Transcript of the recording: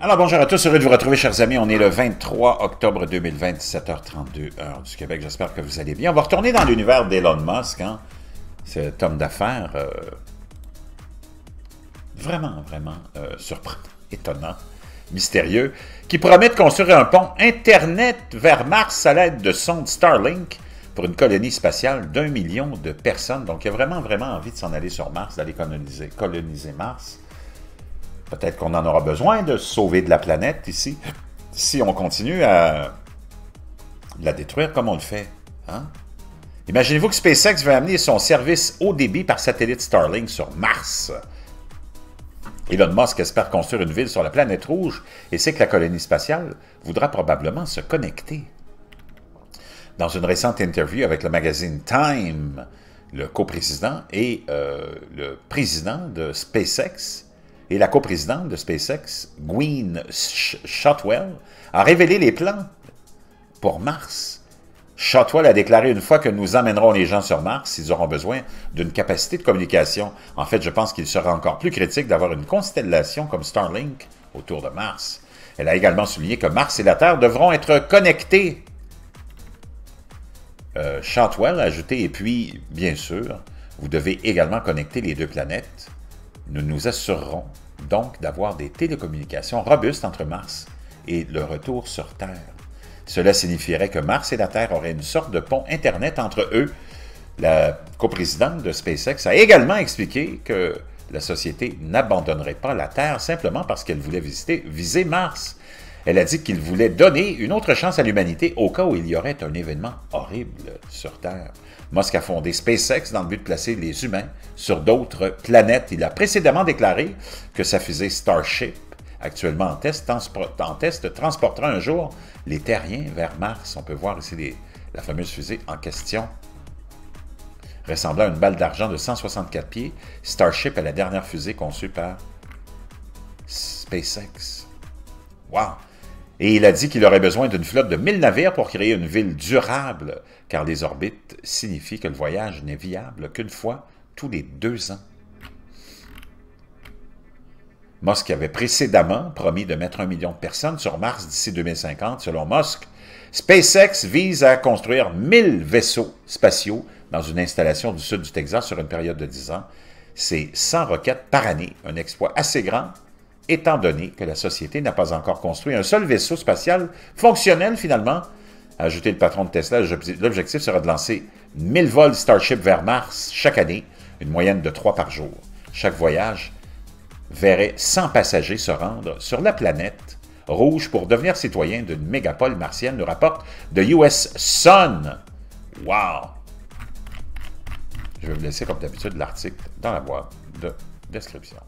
Alors bonjour à tous, heureux de vous retrouver chers amis, on est le 23 octobre 2020, 17h32, heure du Québec, j'espère que vous allez bien. On va retourner dans l'univers d'Elon Musk, hein? Cet homme d'affaires vraiment surprenant, étonnant, mystérieux, qui promet de construire un pont Internet vers Mars à l'aide de sondes Starlink pour une colonie spatiale d'1 million de personnes. Donc il a vraiment envie de s'en aller sur Mars, d'aller coloniser Mars. Peut-être qu'on en aura besoin de sauver de la planète ici, si on continue à la détruire comme on le fait. Hein? Imaginez-vous que SpaceX va amener son service haut débit par satellite Starlink sur Mars. Elon Musk espère construire une ville sur la planète rouge et sait que la colonie spatiale voudra probablement se connecter. Dans une récente interview avec le magazine Time, le coprésident et le président de SpaceX, et la coprésidente de SpaceX, Gwynne Shotwell, a révélé les plans pour Mars. Shotwell a déclaré une fois que nous emmènerons les gens sur Mars, ils auront besoin d'une capacité de communication. En fait, je pense qu'il sera encore plus critique d'avoir une constellation comme Starlink autour de Mars. Elle a également souligné que Mars et la Terre devront être connectés. Shotwell a ajouté, et puis, bien sûr, vous devez également connecter les deux planètes. Nous nous assurerons donc d'avoir des télécommunications robustes entre Mars et le retour sur Terre. Cela signifierait que Mars et la Terre auraient une sorte de pont Internet entre eux. La coprésidente de SpaceX a également expliqué que la société n'abandonnerait pas la Terre simplement parce qu'elle voulait viser Mars. Elle a dit qu'il voulait donner une autre chance à l'humanité au cas où il y aurait un événement horrible sur Terre. Musk a fondé SpaceX dans le but de placer les humains sur d'autres planètes. Il a précédemment déclaré que sa fusée Starship, actuellement en test, transportera un jour les terriens vers Mars. On peut voir ici la fameuse fusée en question. Ressemblant à une balle d'argent de 164 pieds, Starship est la dernière fusée conçue par SpaceX. Wow! Et il a dit qu'il aurait besoin d'une flotte de 1000 navires pour créer une ville durable, car les orbites signifient que le voyage n'est viable qu'une fois tous les 2 ans. Musk avait précédemment promis de mettre 1 million de personnes sur Mars d'ici 2050. Selon Musk, SpaceX vise à construire 1000 vaisseaux spatiaux dans une installation du sud du Texas sur une période de 10 ans. C'est 100 roquettes par année, un exploit assez grand, étant donné que la société n'a pas encore construit un seul vaisseau spatial fonctionnel finalement. A ajouté le patron de Tesla, l'objectif sera de lancer 1000 vols Starship vers Mars chaque année, une moyenne de 3 par jour. Chaque voyage verrait 100 passagers se rendre sur la planète rouge pour devenir citoyens d'une mégapole martienne, nous rapporte The US Sun. Wow! Je vais vous laisser comme d'habitude l'article dans la boîte de description.